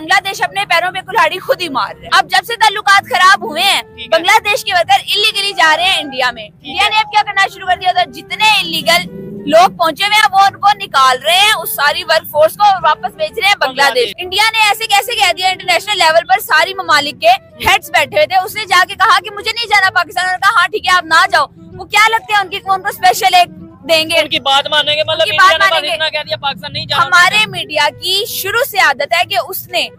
बांग्लादेश अपने पैरों पे कुल्हाड़ी खुद ही मार रहे हैं। अब जब से ताल्लुकात खराब हुए हैं, बांग्लादेश के वर्कर इलीगली जा रहे हैं इंडिया में। इंडिया ने अब क्या करना शुरू कर दिया था, जितने इलीगल लोग पहुंचे हुए हैं वो उनको निकाल रहे हैं, उस सारी वर्क फोर्स को वापस भेज रहे हैं बांग्लादेश। इंडिया ने ऐसे कैसे कह दिया, इंटरनेशनल लेवल पर सारी ममालिक के हेड्स बैठे हुए थे, उसने जाके कहा कि मुझे नहीं जाना पाकिस्तान। उन्होंने कहा हाँ ठीक है आप ना जाओ। वो क्या लगते हैं उनको स्पेशल एक देंगे, उनकी बात मानेंगे, मतलब इंडिया ने इतना कह दिया पाकिस्तान नहीं जाना। हमारे मीडिया की शुरू से आदत है कि उसने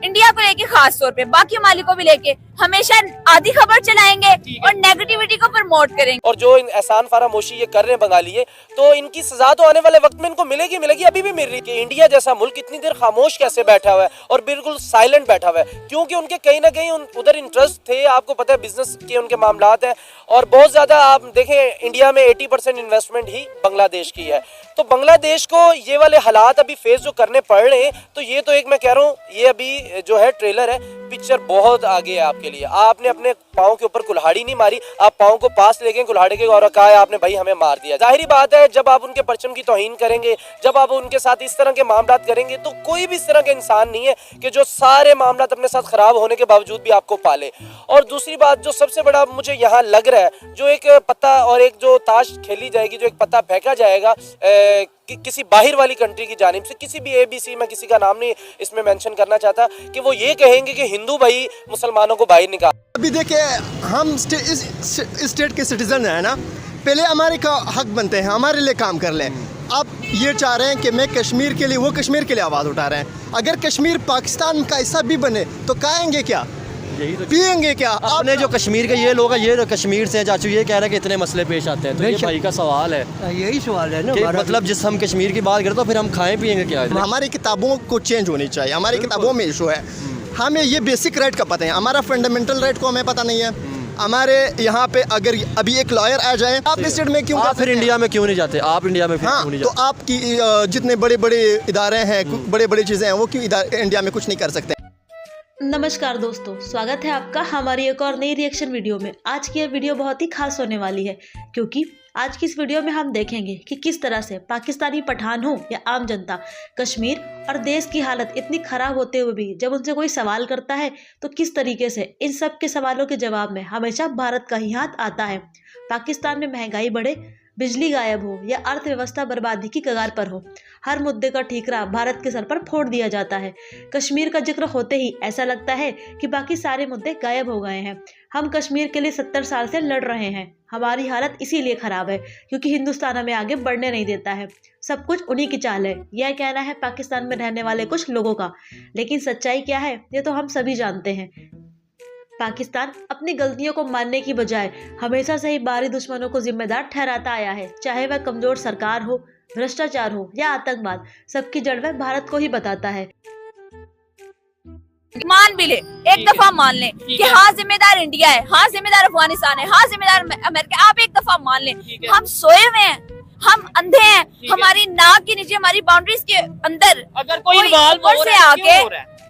इंडिया को लेके खास तौर पे, बाकी मालिकों भी लेके हमेशा आधी खबर चलाएंगे और नेगेटिविटी को प्रमोट करेंगे। और जो इन एहसान फरामोशी ये कर रहे हैं बंगाली, तो इनकी सजा तो आने वाले वक्त में इनको मिलेगी, अभी भी मिल रही है। इंडिया जैसा मुल्क इतनी देर खामोश कैसे बैठा हुआ है और बिल्कुल साइलेंट बैठा हुआ है, क्योंकि उनके कहीं ना कहीं उधर इंटरेस्ट थे। आपको पता है बिजनेस के उनके मामलात हैं और बहुत ज्यादा आप देखें इंडिया में 80% इन्वेस्टमेंट ही बांग्लादेश की है। तो बांग्लादेश को ये वाले हालात अभी फेस जो करने पड़ रहे हैं, तो ये तो एक मैं कह रहा हूँ, ये अभी जो है ट्रेलर है, पिक्चर बहुत आगे है आपके लिए। आपने अपने पाँव के ऊपर कुल्हाड़ी नहीं मारी, आप पाँव को पास ले गए कुल्हाड़ी के और कहा आपने भाई हमें मार दिया। जाहिर बात है जब आप उनके परचम की तौहीन करेंगे, जब आप उनके साथ इस तरह के मामलात करेंगे, तो कोई भी इस तरह का इंसान नहीं है कि जो सारे मामलात अपने साथ खराब होने के बावजूद भी आपको पाले। और दूसरी बात जो सबसे बड़ा मुझे यहाँ लग रहा है, जो एक पत्ता और एक जो ताश खेली जाएगी, जो एक पत्ता फेंका जाएगा किसी बाहर वाली कंट्री की जानिब से, किसी भी ABC, मैं किसी का नाम नहीं इसमें मेंशन करना चाहता, कि वो ये कहेंगे कि हिंदू भाई मुसलमानों को बाहर निकाल। अभी देखिए हम इस स्टेट के सिटीजन है ना, पहले हमारे का हक बनते हैं, हमारे लिए काम कर लें। अब ये चाह रहे हैं कि मैं कश्मीर के लिए, वो कश्मीर के लिए आवाज़ उठा रहे हैं। अगर कश्मीर पाकिस्तान का हिस्सा भी बने तो खाएंगे क्या, पिएंगे क्या? अपने जो कश्मीर के ये लोग हैं, ये कश्मीर से चाचू ये कह रहे हैं कि इतने मसले पेश आते हैं, तो ये भाई का सवाल है, यही सवाल है ना, मतलब जिस हम कश्मीर की बात करें तो फिर हम खाएं पिएंगे क्या? हमारी किताबों को चेंज होनी चाहिए, हमारी किताबों में इशू है। हमें ये बेसिक राइट का पता है, हमारा फंडामेंटल राइट को हमें पता नहीं है। हमारे यहाँ पे अगर अभी एक लॉयर आ जाए, आप इस स्टेट में क्यों, आप फिर इंडिया में क्यों नहीं जाते? आप इंडिया में हाँ, क्यों नहीं तो जाते? आपकी जितने बड़े बड़े इदारे हैं, बड़े बड़े चीज़ें हैं, वो क्यों इंडिया में कुछ नहीं कर सकते? नमस्कार दोस्तों, स्वागत है आपका हमारी एक और नई रिएक्शन वीडियो में। आज की यह वीडियो बहुत ही खास होने वाली है, क्योंकि आज की इस वीडियो में हम देखेंगे कि किस तरह से पाकिस्तानी पठान हो या आम जनता, कश्मीर और देश की हालत इतनी खराब होते हुए भी जब उनसे कोई सवाल करता है तो किस तरीके से इन सब के सवालों के जवाब में हमेशा भारत का ही हाथ आता है। पाकिस्तान में महंगाई बढ़े, बिजली गायब हो या अर्थव्यवस्था बर्बादी की कगार पर हो, हर मुद्दे का ठीकरा भारत के सर पर फोड़ दिया जाता है। कश्मीर का जिक्र होते ही ऐसा लगता है कि बाकी सारे मुद्दे गायब हो गए हैं। हम कश्मीर के लिए 70 साल से लड़ रहे हैं। हमारी हालत इसीलिए खराब है क्योंकि हिंदुस्तान हमें आगे बढ़ने नहीं देता है। सब कुछ उन्हीं की चाल है, यह कहना है पाकिस्तान में रहने वाले कुछ लोगों का। लेकिन सच्चाई क्या है ये तो हम सभी जानते हैं। पाकिस्तान अपनी गलतियों को मानने की बजाय हमेशा से ही बाहरी दुश्मनों को जिम्मेदार ठहराता आया है। चाहे वह कमजोर सरकार हो, भ्रष्टाचार हो या आतंकवाद, सबकी जड़ वह भारत को ही बताता है। मान भी ले, एक दफा मान ले कि हाँ जिम्मेदार इंडिया है, हाँ जिम्मेदार अफगानिस्तान है, हाँ जिम्मेदार अमेरिका। आप एक दफा मान ले, हम सोए हुए हैं, हम अंधे हैं, हमारी नाक के नीचे, हमारी बाउंड्रीज के अंदर अगर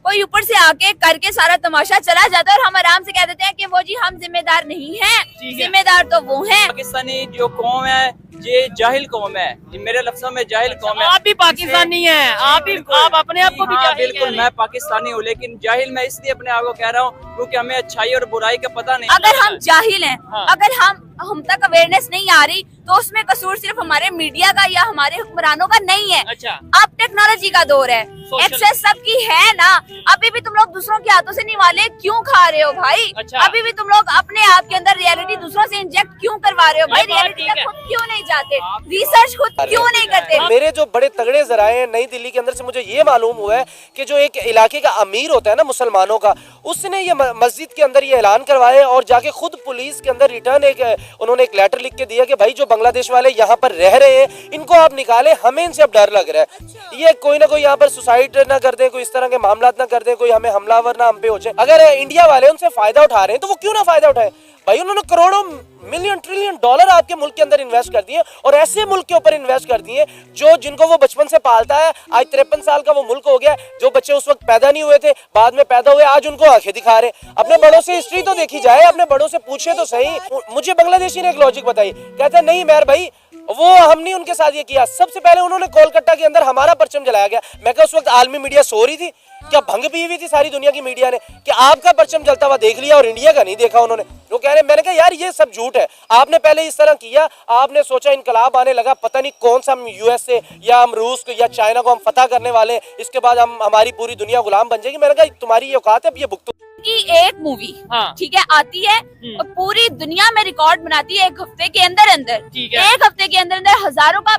कोई ऊपर से आके करके सारा तमाशा चला जाता है और हम आराम से कह देते हैं कि वो जी हम जिम्मेदार नहीं हैं, जिम्मेदार तो वो हैं। पाकिस्तानी जो कौम है ये जाहिल कौम है, ये मेरे लफ्जों में जाहिल कौम है। आप भी पाकिस्तानी हैं, आप अपने आप को भी जाहिल? बिल्कुल, मैं पाकिस्तानी हूँ, लेकिन जाहिल मैं इसलिए अपने आप को कह रहा हूँ क्योंकि हमें अच्छाई और बुराई का पता नहीं। अगर हम जाहिल हैं, अगर हम तक अवेयरनेस नहीं आ रही, तो उसमें कसूर सिर्फ हमारे मीडिया का या हमारे हुक्मरानों का नहीं है। अच्छा, अब टेक्नोलॉजी का दौर है, एक्सेस सबकी है ना। अभी भी तुम लोग दूसरों के हाथों से निवाले क्यों खा रहे हो भाई? अच्छा। अभी भी तुम लोग अपने आप के अंदर रियलिटी दूसरों से इंजेक्ट क्यों करवा रहे हो भाई? रियलिटी तक खुद क्यों नहीं जाते? रिसर्च खुद क्यों नहीं करते? मेरे जो बड़े तगड़े जराए हैं नई दिल्ली के अंदर से मुझे ये मालूम हुआ है कि जो एक इलाके का अमीर होता है ना मुसलमानों का, उसने ये मस्जिद के अंदर ये ऐलान करवाया और जाके खुद पुलिस के अंदर रिटर्न उन्होंने एक लेटर लिख के दिया कि भाई जो बांग्लादेश वाले यहाँ पर रह रहे हैं इनको आप निकाले, हमें इनसे अब डर लग रहा है। ये कोई ना कोई यहाँ पर सुसाइड ना कर दे, कोई इस तरह के मामला ना कर दे, कोई हमें हमलावर ना हम पे हो जाए। अगर इंडिया वाले उनसे फायदा उठा रहे हैं तो वो क्यों ना फायदा उठाए भाई? उन्होंने करोड़ों मिलियन ट्रिलियन डॉलर आपके मुल्क के अंदर इन्वेस्ट कर दिए और ऐसे मुल्क के ऊपर इन्वेस्ट कर दिए जो जिनको वो बचपन से पालता है। आज 53 साल का वो मुल्क हो गया। जो बच्चे उस वक्त पैदा नहीं हुए थे, बाद में पैदा हुए, आज उनको आंखें दिखा रहे। अपने बड़ों से हिस्ट्री तो देखी जाए, अपने बड़ों से पूछे तो सही। मुझे बांग्लादेशी ने एक लॉजिक बताई, कहते हैं नहीं मेहर भाई वो हमने उनके साथ ये किया। सबसे पहले उन्होंने कोलकाता के अंदर हमारा परचम जलाया गया। मैं कहा उस वक्त आलमी मीडिया सो रही थी क्या? भंग पी हुई थी सारी दुनिया की मीडिया ने कि आपका परचम जलता हुआ देख लिया और इंडिया का नहीं देखा उन्होंने। वो कह रहे, मैंने कहा यार ये सब झूठ है। आपने पहले इस तरह किया, आपने सोचा इनकलाब आने लगा, पता नहीं कौन सा हम यूएसए या हम रूस को या चाइना को हम फतह करने वाले हैं, इसके बाद हम हमारी पूरी दुनिया गुलाम बन जाएगी। मैंने कहा तुम्हारी ये औकात है, अब ये भुगतो। की एक मूवी ठीक है आती है और पूरी दुनिया में रिकॉर्ड बनाती है एक हफ्ते के अंदर अंदर। एक हफ्ते के अंदर अंदर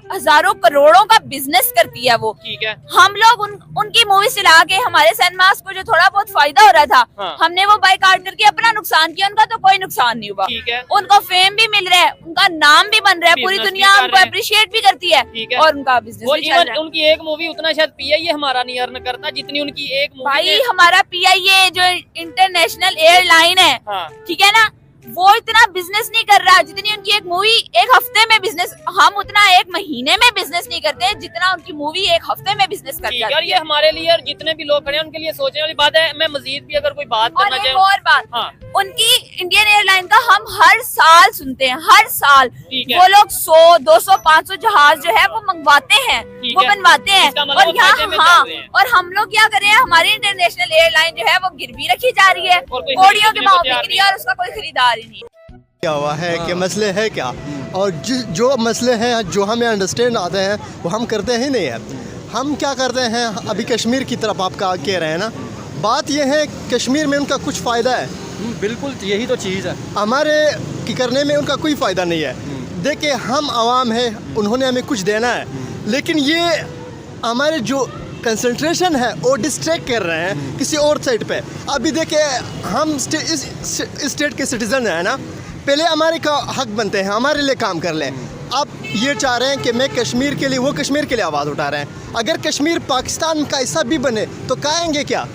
हजारों करोड़ों का बिजनेस करती है वो। ठीक है, हम लोग उनकी मूवी से ला के हमारे सिनेमास को जो थोड़ा बहुत फायदा हो रहा था हमने वो बाइकाट करके अपना नुकसान किया। उनका तो कोई नुकसान नहीं हुआ। ठीक है, उनको फेम भी मिल रहा है, उनका नाम भी बन रहा है, पूरी दुनिया उनको अप्रिशिएट भी करती है और उनका बिजनेस भी चल रहा है। उनकी एक मूवी उतना शायद पीआईए हमारा नहीं अर्न करता जितनी उनकी एक मूवी। भाई हमारा पीआईए जो इंटरनेशनल एयरलाइन है ठीक है ना, वो इतना बिजनेस नहीं कर रहा जितनी उनकी एक मूवी एक हफ्ते में बिजनेस। हम उतना एक महीने में बिजनेस नहीं करते जितना उनकी मूवी एक हफ्ते में बिजनेस करती है। यार ये हमारे लिए और जितने भी लोग खड़े हैं उनके लिए सोचने वाली बात है। मैं मजीद भी अगर कोई बात करना चाहूँ और बात उनकी इंडियन एयरलाइन का हम हर साल सुनते हैं, हर साल वो लोग 100, 200, 500 जहाज जो है वो मंगवाते हैं, वो बनवाते हैं और यहाँ और हम लोग क्या करें, हमारी इंटरनेशनल एयरलाइन जो है वो गिरवी रखी जा रही है, कोड़ियों के भाव बिक रही है और उसका कोई खरीदार ही नहीं। क्या हुआ है कि मसले है क्या, और जो मसले हैं जो हमें अंडरस्टैंड आते हैं वो हम करते ही नहीं है। हम क्या करते हैं, अभी कश्मीर की तरफ आप कह रहे हैं ना, बात यह है कश्मीर में उनका कुछ फ़ायदा है। बिल्कुल यही तो चीज़ है, हमारे की करने में उनका कोई फ़ायदा नहीं है। देखिए हम आवाम है, उन्होंने हमें कुछ देना है, लेकिन ये हमारे जो कंसंट्रेशन है वो डिस्ट्रैक्ट कर रहे हैं किसी और साइड पे। अभी देखिए हम इस स्टेट के सिटीज़न हैं ना, पहले हमारे का हक बनते हैं, हमारे लिए काम कर लें। आप ये चाह रहे हैं कि मैं कश्मीर के लिए, वो कश्मीर के लिए आवाज़ उठा रहे हैं। अगर कश्मीर पाकिस्तान का हिस्सा भी बने तो खाएंगे क्या,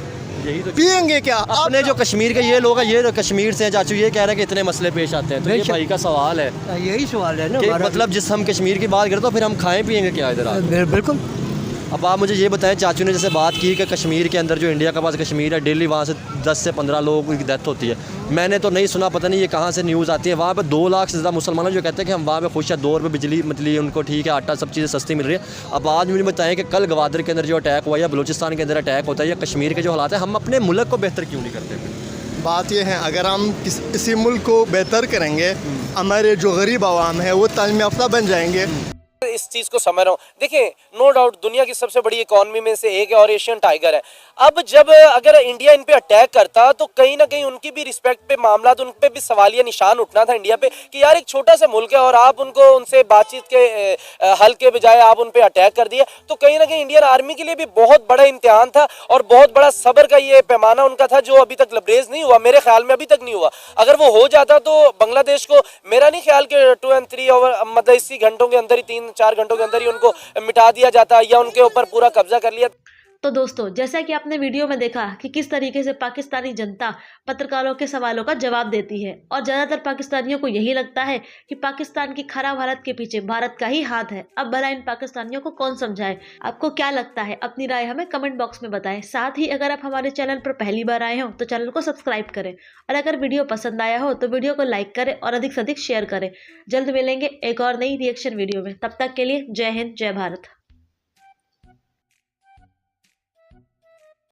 यही तो पिएंगे क्या? अपने जो कश्मीर के ये लोग हैं, ये कश्मीर से हैं चाचू, ये कह रहे हैं कि इतने मसले पेश आते हैं। तो ये भाई का सवाल है, यही सवाल है ना कि मतलब जिस हम कश्मीर की बात करें तो फिर हम खाएं पिएंगे क्या इधर? बिल्कुल। अब आप मुझे ये बताएं, चाचू ने जैसे बात की कि कश्मीर के अंदर जो इंडिया के पास कश्मीर है, डेली वहाँ से 10 से 15 लोगों की डेथ होती है। मैंने तो नहीं सुना, पता नहीं ये कहाँ से न्यूज़ आती है। वहाँ पे 2 लाख से ज़्यादा मुसलमान जो कहते हैं कि हम वहाँ पे खुश है, 2 रुपये बिजली मतलब उनको ठीक है, आटा सब चीज़ें सस्ती मिल रही है। अब आज मुझे बताएं कि कल गवादर के अंदर जो अटैक हुआ या बलूचिस्तान के अंदर अटैक होता है या कश्मीर के जो हालात हैं, हम अपने मुल्क को बेहतर क्यों नहीं करते? बात यह है, अगर हम किसी मुल्क को बेहतर करेंगे, हमारे जो गरीब आवाम है वो तालीम याफ्ता बन जाएंगे। इस चीज़ को समझ रहा हूँ। देखिए नो डाउट दुनिया की सबसे बड़ी इकॉनमी में से एक है और एशियन टाइगर है। अब जब अगर इंडिया इन पे अटैक करता तो कहीं ना कहीं उनकी भी रिस्पेक्ट पे मामला, उन पे भी सवालिया निशान उठना था इंडिया पे कि यार एक छोटा सा मुल्क है और आप उनको उनसे बातचीत के हल के बजाय आप उन पे अटैक कर दिए। तो कहीं ना कहीं इंडियन आर्मी के लिए भी बहुत बड़ा इम्तिहान था और बहुत बड़ा सब्र का ये पैमाना उनका था जो अभी तक लबरेज नहीं हुआ। मेरे ख्याल में अभी तक नहीं हुआ। अगर वो हो जाता तो बांग्लादेश को मेरा नहीं ख्याल कि 2 और 3 ओवर मतलब इसी घंटों के अंदर ही 3-4 घंटों के अंदर ही उनको मिटा दिया जाता या उनके ऊपर पूरा कब्जा कर लिया। तो दोस्तों, जैसा कि आपने वीडियो में देखा कि किस तरीके से पाकिस्तानी जनता पत्रकारों के सवालों का जवाब देती है और ज़्यादातर पाकिस्तानियों को यही लगता है कि पाकिस्तान की खराब हालत के पीछे भारत का ही हाथ है। अब भला इन पाकिस्तानियों को कौन समझाए? आपको क्या लगता है? अपनी राय हमें कमेंट बॉक्स में बताएं। साथ ही अगर आप हमारे चैनल पर पहली बार आए हो तो चैनल को सब्सक्राइब करें और अगर वीडियो पसंद आया हो तो वीडियो को लाइक करें और अधिक से अधिक शेयर करें। जल्द मिलेंगे एक और नई रिएक्शन वीडियो में। तब तक के लिए जय हिंद, जय भारत।